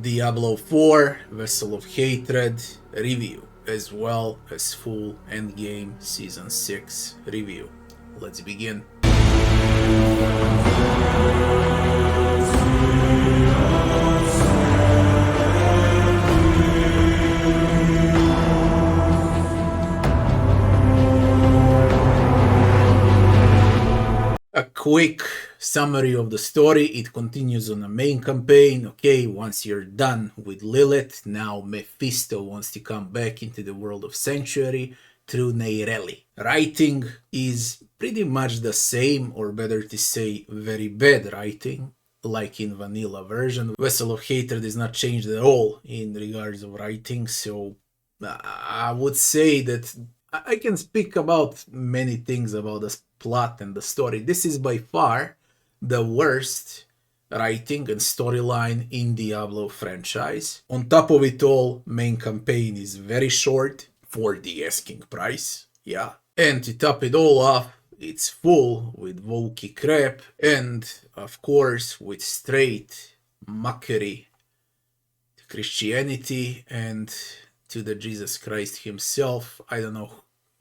Diablo 4 Vessel of Hatred review, as well as full endgame Season 6 review. Let's begin. A quick summary of the story. It continues on the main campaign. Okay, once you're done with Lilith, now Mephisto wants to come back into the world of Sanctuary through Neireli. Writing is pretty much the same, or better to say, very bad writing, like in vanilla version. Vessel of Hatred is not changed at all in regards of writing, so I would say that I can speak about many things about the plot and the story. This is by far the worst writing and storyline in Diablo franchise. On top of it all, main campaign is very short for the asking price. Yeah. And to top it all off, it's full with wokey crap and, of course, with straight mockery to Christianity and to the Jesus Christ himself. I don't know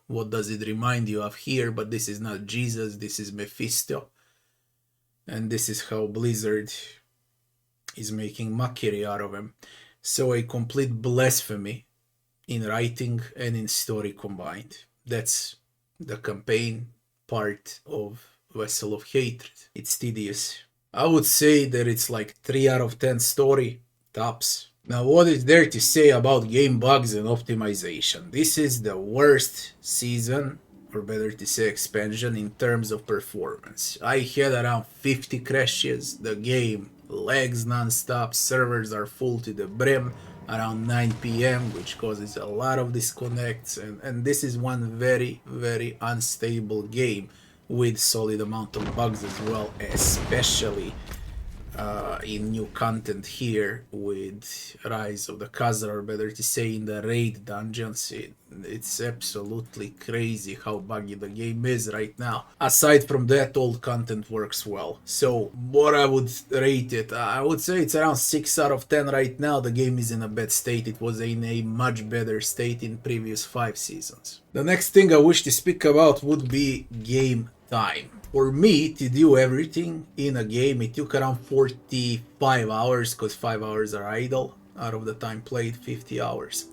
what does it remind you of here, but this is not Jesus, this is Mephisto. And this is how Blizzard is making mockery out of him. So a complete blasphemy in writing and in story combined. That's the campaign part of Vessel of Hatred. It's tedious. I would say that it's like 3 out of 10 story, tops. Now, what is there to say about game bugs and optimization? This is the worst season, or better to say expansion, in terms of performance. I had around 50 crashes, the game lags non-stop, servers are full to the brim around 9 PM, which causes a lot of disconnects, and this is one very, very unstable game with solid amount of bugs as well, especially in new content here with Rise of the Khazar, or better to say in the raid dungeons. It's absolutely crazy how buggy the game is right now. Aside from that, old content works well. So what I would rate it, I would say it's around 6 out of 10 right now. The game is in a bad state. It was in a much better state in previous 5 seasons. The next thing I wish to speak about would be game time. For me to do everything in a game, it took around 45 hours, because 5 hours are idle out of the time played, 50 hours.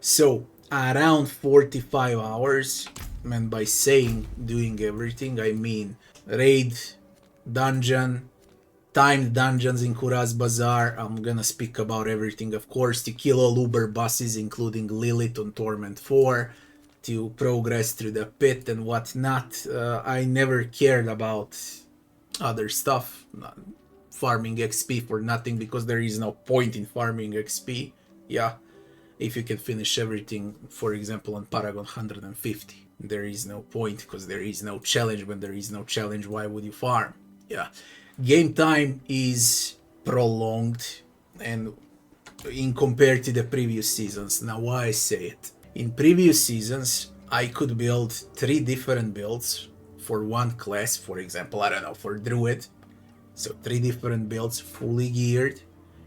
So around 45 hours, and by saying doing everything, I mean raid, dungeon, timed dungeons in Kuraz Bazaar. I'm gonna speak about everything, of course, to kill all Uber bosses, including Lilith on Torment 4, to progress through the pit and whatnot. I never cared about other stuff, farming XP for nothing, because there is no point in farming XP. Yeah, if you can finish everything, for example, on Paragon 150, there is no point, because there is no challenge. When there is no challenge, why would you farm? Yeah, game time is prolonged, and in compared to the previous seasons. Now, why I say it? In previous seasons, I could build 3 different builds for one class, for example, I don't know, for Druid. So 3 different builds, fully geared,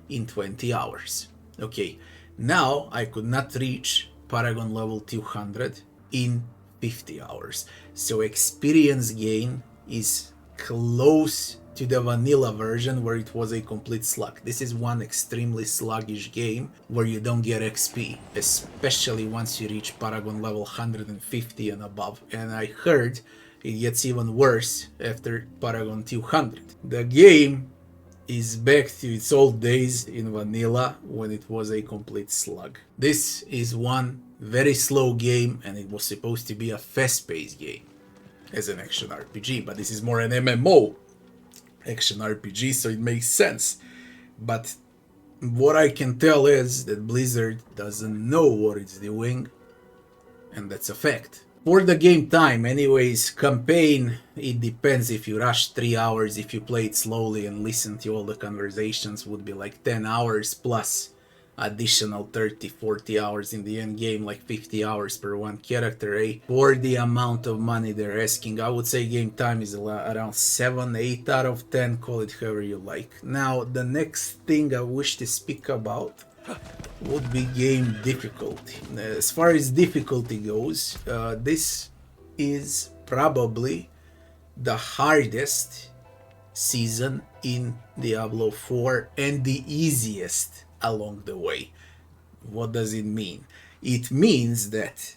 in 20 hours. Okay, now I could not reach Paragon level 200 in 50 hours. So experience gain is close to the vanilla version, where it was a complete slug. This is one extremely sluggish game where you don't get XP, especially once you reach Paragon level 150 and above. And I heard it gets even worse after Paragon 200. The game is back to its old days in vanilla, when it was a complete slug. This is one very slow game, and it was supposed to be a fast-paced game as an action RPG, but this is more an MMO action RPG, so it makes sense. But what I can tell is that Blizzard doesn't know what it's doing, and that's a fact. For the game time, anyways, campaign, it depends. If you rush 3 hours, if you play it slowly and listen to all the conversations, would be like 10 hours plus additional 30-40 hours in the end game, like 50 hours per one character, eh? For the amount of money they're asking. I would say game time is around 7-8 out of 10, call it however you like. Now the next thing I wish to speak about would be game difficulty. As far as difficulty goes, this is probably the hardest season in Diablo 4 and the easiest along the way. What does it mean? It means that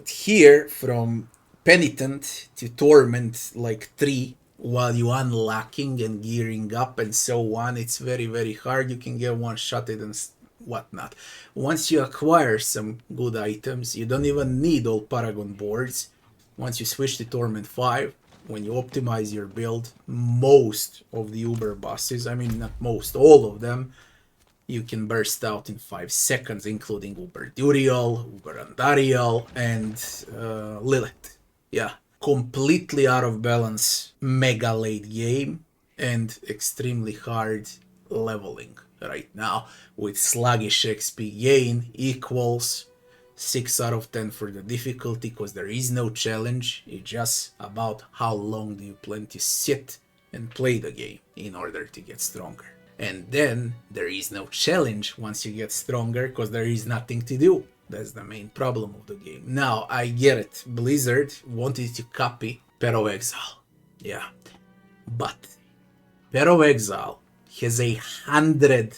here from Penitent to Torment, like 3, while you unlocking and gearing up and so on, it's very, very hard. You can get one-shotted and whatnot. Once you acquire some good items, you don't even need all Paragon boards. Once you switch to Torment 5, when you optimize your build, most of the Uber bosses, I mean not most, all of them, you can burst out in 5 seconds, including Uber Duriel, Uber Andariel, and Lilith. Yeah, completely out of balance, mega late game, and extremely hard leveling right now, with sluggish XP gain equals 6 out of 10 for the difficulty, because there is no challenge. It's just about how long do you plan to sit and play the game in order to get stronger. And then there is no challenge once you get stronger, because there is nothing to do. That's the main problem of the game. Now, I get it. Blizzard wanted to copy Path of Exile. Yeah. But Path of Exile has 100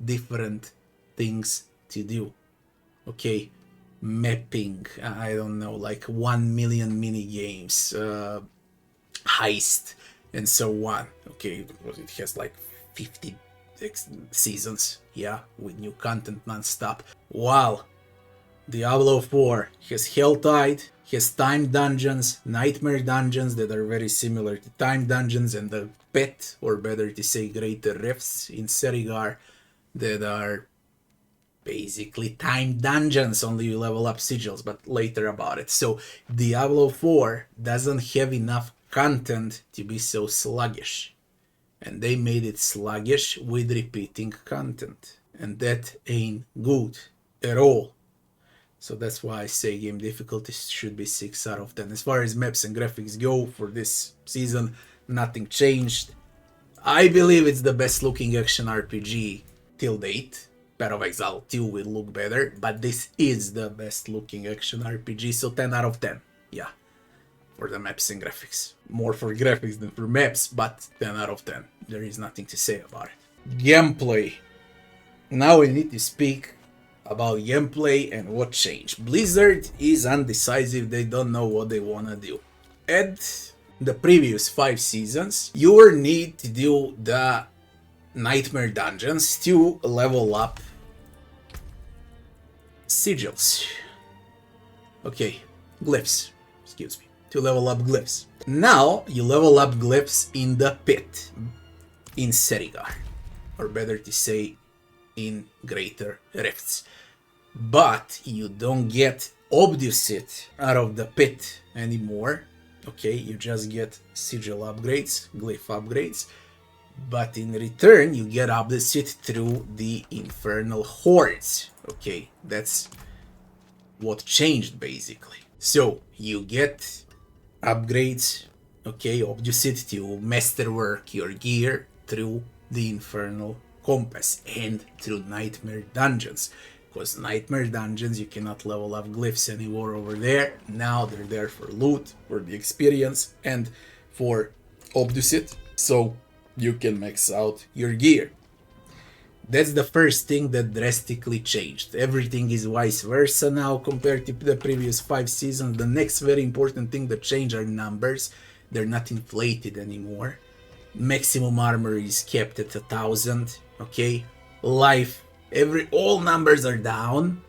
different things to do. Okay? Mapping, I don't know, like 1 million mini games, heist, and so on. Okay, it has like 50 seasons, yeah, with new content non-stop. While Diablo 4 has Helltide, has time dungeons, nightmare dungeons that are very similar to time dungeons, and the pet, or better to say greater rifts in Serigar, that are basically time dungeons, only you level up sigils, but later about it. So Diablo 4 doesn't have enough content to be so sluggish, and they made it sluggish with repeating content, and that ain't good at all. So that's why I say game difficulty should be 6 out of 10. As far as maps and graphics go for this season, nothing changed. I believe it's the best looking action RPG till date. Path of Exile 2 will look better, but this is the best looking action RPG, so 10 out of 10. Yeah, for the maps and graphics. More for graphics than for maps, but 10 out of 10. There is nothing to say about it. Gameplay. Now we need to speak about gameplay and what changed. Blizzard is undecisive, they don't know what they wanna do. At the previous 5 seasons, you will need to do the nightmare dungeons to level up sigils. Okay, glyphs, excuse me, to level up glyphs. Now you level up glyphs in the pit, in Serigar, or better to say, in Greater Rifts. But you don't get Obducit out of the pit anymore. Okay, you just get sigil upgrades, glyph upgrades. But in return, you get Obducit through the Infernal Hordes. Okay, that's what changed basically. So you get upgrades, okay, Obducit to masterwork your gear through the Infernal Compass and through Nightmare Dungeons. Because Nightmare Dungeons, you cannot level up glyphs anymore over there. Now they're there for loot, for the experience, and for Obducit, so you can max out your gear. That's the first thing that drastically changed. Everything is vice versa now compared to the previous 5 seasons. The next very important thing that changed are numbers. They're not inflated anymore. Maximum armor is kept at 1,000, okay? Life, all numbers are down.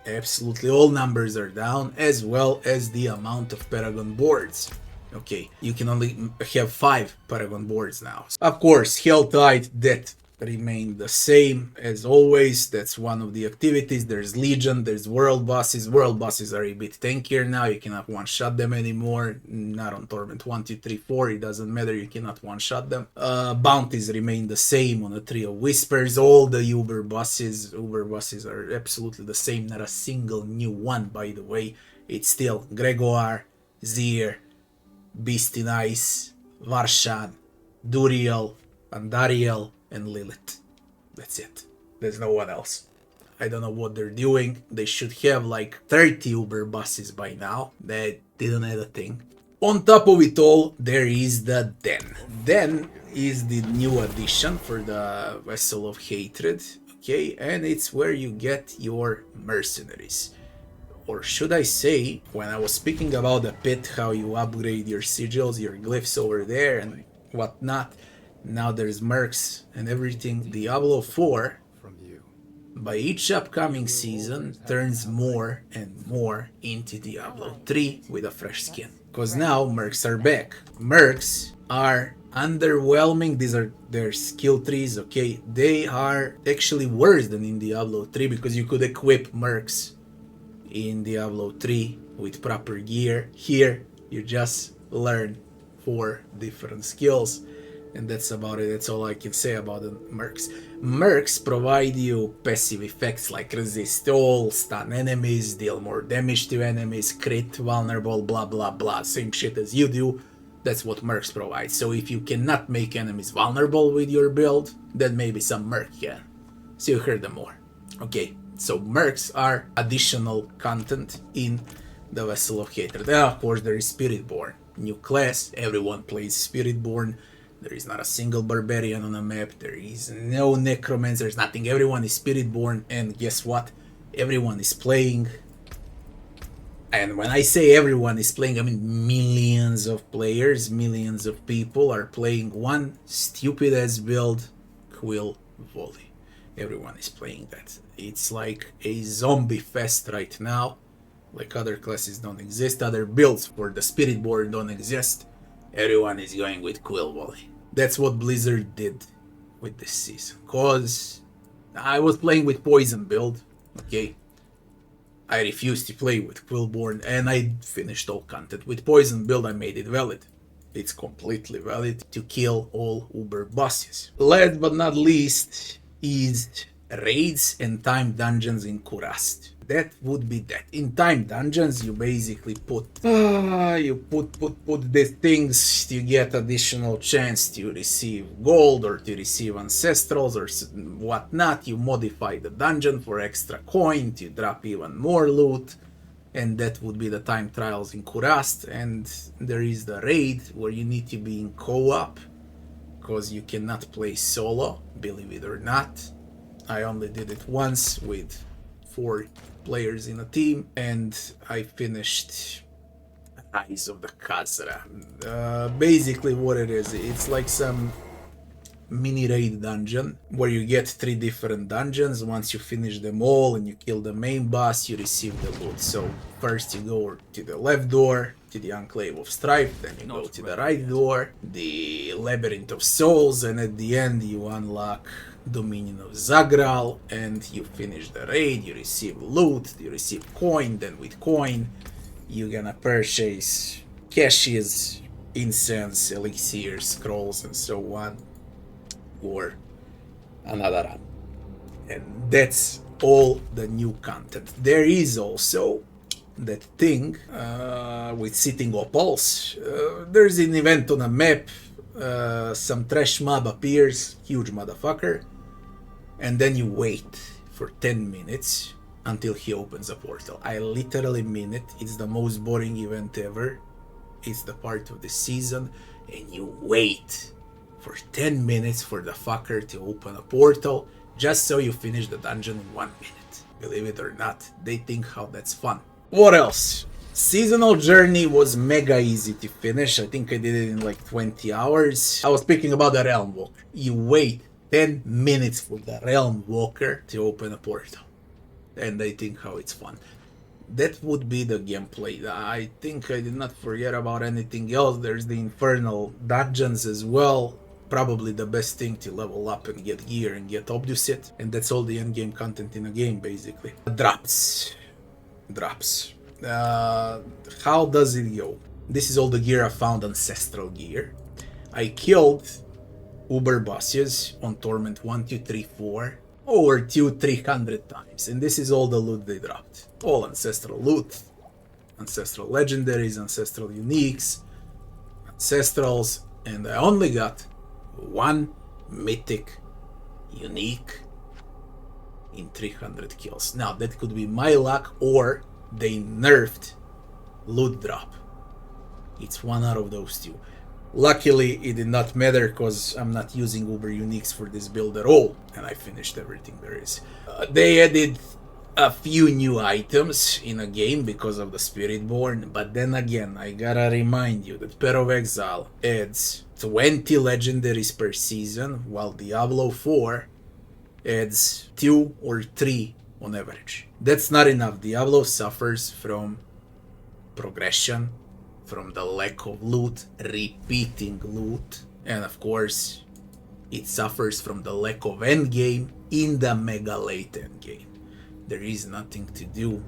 Absolutely all numbers are down, as well as the amount of Paragon boards. Okay, you can only have 5 Paragon boards now. Of course, Helltide, that remain the same as always. That's one of the activities. There's Legion, there's World Bosses. World Bosses are a bit tankier now. You cannot one-shot them anymore. Not on Torment 1, 2, 3, 4. It doesn't matter. You cannot one-shot them. Bounties remain the same on the Tree of Whispers. All the Uber Bosses are absolutely the same. Not a single new one, by the way. It's still Gregoire, Zir, Beast in Ice, Varshan, Duriel, Andariel, and Lilith. That's it. There's no one else. I don't know what they're doing. They should have like 30 Uber buses by now. They didn't have a thing. On top of it all, there is the Den. Den is the new addition for the Vessel of Hatred. Okay, and it's where you get your mercenaries. Or should I say, when I was speaking about the pit, how you upgrade your sigils, your glyphs over there and whatnot, now there's mercs and everything. Diablo 4, by each upcoming season, turns more and more into Diablo 3 with a fresh skin. Because now mercs are back. Mercs are underwhelming. These are their skill trees, okay? They are actually worse than in Diablo 3 because you could equip mercs in Diablo 3 with proper gear. Here, you just learn 4 different skills. And that's about it. That's all I can say about the mercs. Mercs provide you passive effects like resist all, stun enemies, deal more damage to enemies, crit, vulnerable, blah blah blah. Same shit as you do. That's what mercs provide. So if you cannot make enemies vulnerable with your build, then maybe some merc can. So you heard them more. Okay, so mercs are additional content in the Vessel of Hatred. Then of course there is Spiritborn. New class, everyone plays Spiritborn. There is not a single barbarian on the map. There is no necromancer. There's nothing. Everyone is Spiritborn. And guess what? Everyone is playing. And when I say everyone is playing, I mean millions of players, millions of people are playing one stupid ass build, Quill Volley. Everyone is playing that. It's like a zombie fest right now. Like other classes don't exist. Other builds for the Spiritborn don't exist. Everyone is going with Quill Volley. That's what Blizzard did with this season. Cause I was playing with Poison build, okay? I refused to play with Quillborn and I finished all content. With Poison build I made it valid. It's completely valid to kill all Uber bosses. Last but not least is raids and time dungeons in Kurast. That would be that. In time dungeons, you basically put these things to get additional chance to receive gold or to receive ancestrals or whatnot. You modify the dungeon for extra coin to drop even more loot, and that would be the time trials in Kurast. And there is the raid where you need to be in co-op because you cannot play solo, believe it or not. I only did it once with 4 players in a team, and I finished Eyes of the Khazra. Basically what it is, it's like some mini raid dungeon where you get 3 different dungeons. Once you finish them all and you kill the main boss, you receive the loot. So first you go to the left door, to the Enclave of Strife, then you go to the right door, the Labyrinth of Souls, and at the end you unlock Dominion of Zagral, and you finish the raid, you receive loot, you receive coin, then with coin you're gonna purchase caches, incense, elixirs, scrolls, and so on, or another run. And that's all the new content. There is also that thing with sitting opals. There's an event on a map, some trash mob appears, huge motherfucker, and then you wait for 10 minutes until he opens a portal. I literally mean it. It's the most boring event ever. It's the part of the season, and you wait for 10 minutes for the fucker to open a portal just so you finish the dungeon in 1 minute. Believe it or not, they think how that's fun. What else? Seasonal Journey was mega easy to finish. I think I did it in like 20 hours. I was speaking about the Realm Walker. You wait 10 minutes for the Realm Walker to open a portal. And they think how it's fun. That would be the gameplay. I think I did not forget about anything else. There's the Infernal Dungeons as well. probably the best thing to level up and get gear and get Obducet, and that's all the endgame content in a game basically. Drops. How does it go? This is all the gear I found, ancestral gear. I killed Uber bosses on Torment 1, 2, 3, 4 over 300 times, and this is all the loot they dropped. All ancestral loot, ancestral legendaries, ancestral uniques, ancestrals, and I only got one mythic unique in 300 kills. Now that could be my luck, or they nerfed loot drop. It's one out of those two. Luckily it did not matter because I'm not using Uber uniques for this build at all, and I finished everything there is. They added a few new items in a game because of the Spiritborn, but then again I gotta remind you that Pair of Exile adds 20 legendaries per season, while Diablo 4 adds 2 or 3 on average. That's not enough. Diablo suffers from progression, from the lack of loot, repeating loot, and of course it suffers from the lack of endgame in the mega late endgame. There is nothing to do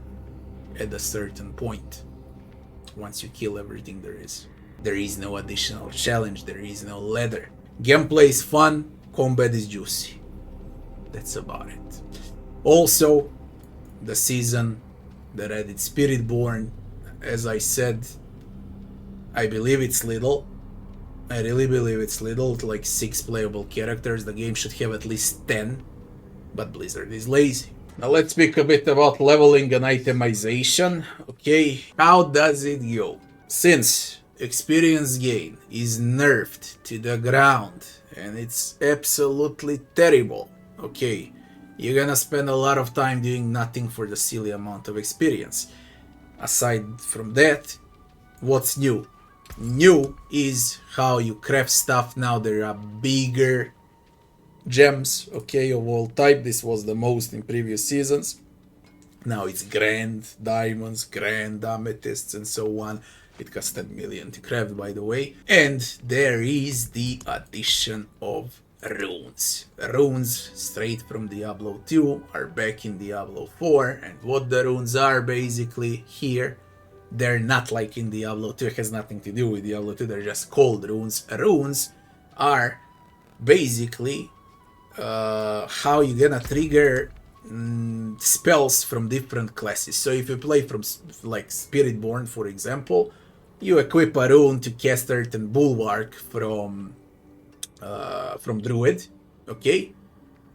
at a certain point. Once you kill everything there is no additional challenge, there is no ladder. Gameplay is fun, combat is juicy. That's about it. Also, the season that added Spiritborn, as I said, I believe it's little. I really believe it's little, like 6 playable characters. The game should have at least 10, but Blizzard is lazy. Now let's speak a bit about leveling and itemization. Okay, how does it go? Since experience gain is nerfed to the ground and it's absolutely terrible, okay, you're gonna spend a lot of time doing nothing for the silly amount of experience. Aside from that, what's new? New is how you craft stuff. Now there are bigger gems, okay, of all type. This was the most in previous seasons. Now it's grand diamonds, grand amethysts, and so on. It costs 10 million to craft, by the way. And there is the addition of runes. Runes straight from Diablo 2 are back in Diablo 4, and what the runes are basically here, they're not like in Diablo 2. It has nothing to do with Diablo 2, they're just called runes. Runes are basically how you're gonna trigger spells from different classes. So if you play from like Spiritborn, for example, you equip a rune to cast Earth and Bulwark from Druid, okay?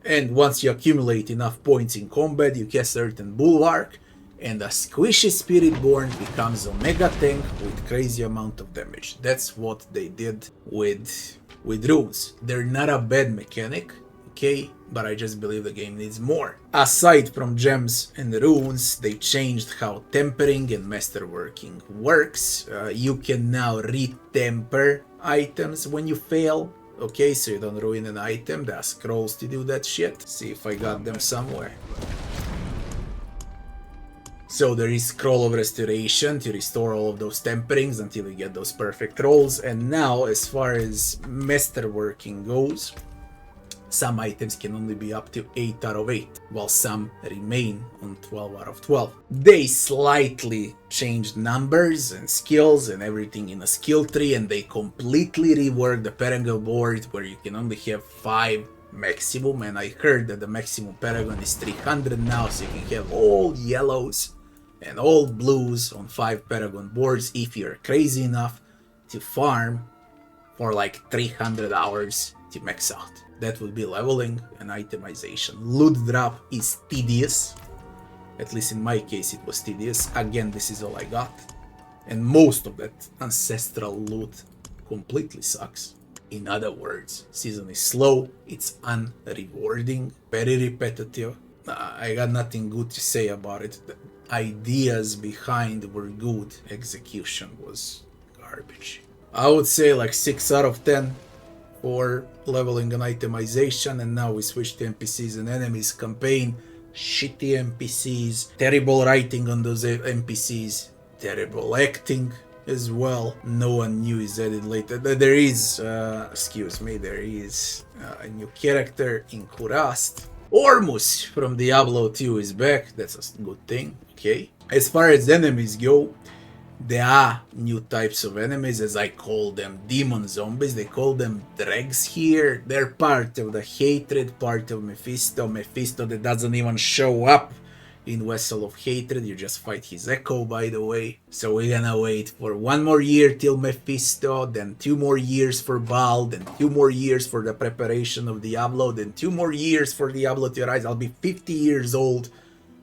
And once you accumulate enough points in combat, you cast Earth and Bulwark, and a squishy Spiritborn becomes Omega Tank with crazy amount of damage. That's what they did with runes. They're not a bad mechanic, okay, but I just believe the game needs more. Aside from gems and runes, they changed how tempering and masterworking works. You can now retemper items when you fail, okay, so you don't ruin an item. There are scrolls to do that shit. See if I got them somewhere. So there is Scroll of Restoration to restore all of those temperings until you get those perfect rolls. And now, as far as masterworking goes, some items can only be up to 8 out of 8, while some remain on 12 out of 12. They slightly changed numbers and skills and everything in a skill tree, and they completely reworked the Paragon board where you can only have 5 maximum, and I heard that the maximum Paragon is 300 now, so you can have all yellows and all blues on 5 Paragon boards if you're crazy enough to farm for like 300 hours to max out. That would be leveling and itemization. Loot drop is tedious. At least in my case it was tedious. Again, this is all I got. And most of that ancestral loot completely sucks. In other words, season is slow, it's unrewarding, very repetitive. I got nothing good to say about it. The ideas behind were good, execution was garbage. I would say like 6 out of 10 for leveling and itemization, and now we switch to NPCs and enemies campaign. Shitty NPCs, terrible writing on those NPCs, terrible acting, as well. No one new is added later. There is, there is a new character in Kurast. Ormus from Diablo 2 is back. That's a good thing. Okay. As far as enemies go, there are new types of enemies, as I call them, demon zombies. They call them dregs here. They're part of the hatred, part of Mephisto. Mephisto that doesn't even show up in Vessel of Hatred. You just fight his echo, by the way. So we're gonna wait for 1 more year till Mephisto, then 2 more years for Baal, then 2 more years for the preparation of Diablo, then 2 more years for Diablo to rise. I'll be 50 years old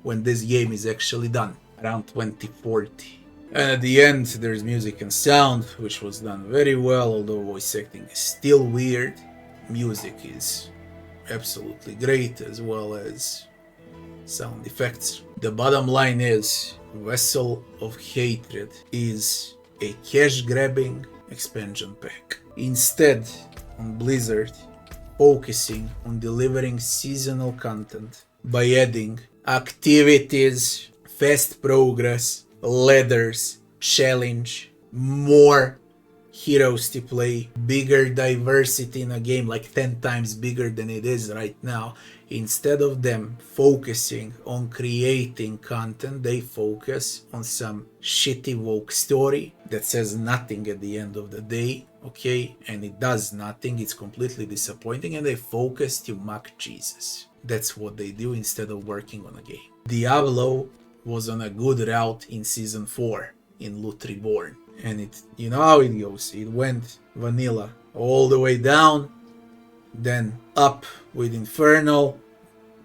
when this game is actually done, around 2040. And at the end, there's music and sound, which was done very well, although voice acting is still weird. Music is absolutely great, as well as sound effects. The bottom line is, Vessel of Hatred is a cash-grabbing expansion pack. Instead, on Blizzard, focusing on delivering seasonal content by adding activities, fast progress, ladders, challenge, more heroes to play, bigger diversity in a game, like 10 times bigger than it is right now. Instead of them focusing on creating content, they focus on some shitty woke story that says nothing at the end of the day, okay? And it does nothing, it's completely disappointing, and they focus to mock Jesus. That's what they do instead of working on a game. Diablo was on a good route in Season 4 in Loot Reborn. And it, you know how it goes. It went vanilla all the way down, then up with Infernal,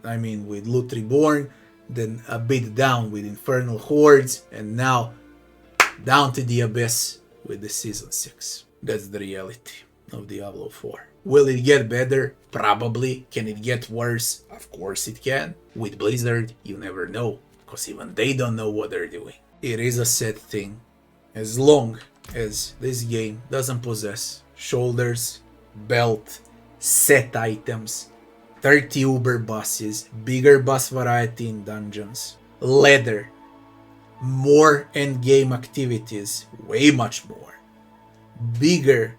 with Loot Reborn, then a bit down with Infernal Hordes, and now down to the abyss with the Season 6. That's the reality of Diablo 4. Will it get better? Probably. Can it get worse? Of course it can. With Blizzard, you never know, because even they don't know what they're doing. It is a sad thing, as long as this game doesn't possess shoulders, belt, set items, 30 uber bosses, bigger boss variety in dungeons, ladder, more endgame activities, way much more, bigger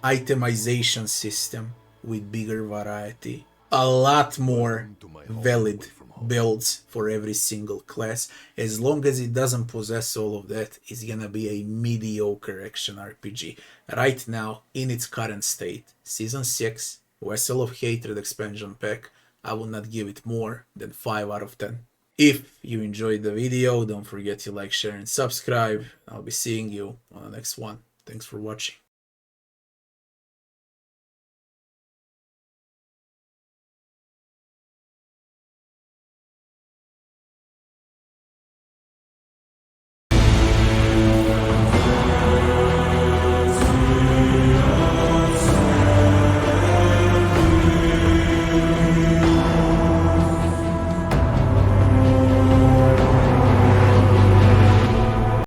itemization system with bigger variety, a lot more valid builds for every single class. As long as it doesn't possess all of that, it's gonna be a mediocre action RPG. Right now, in its current state, Season 6, Vessel of Hatred expansion pack, I will not give it more than 5 out of 10. If you enjoyed the video, don't forget to like, share, and subscribe. I'll be seeing you on the next one. Thanks for watching.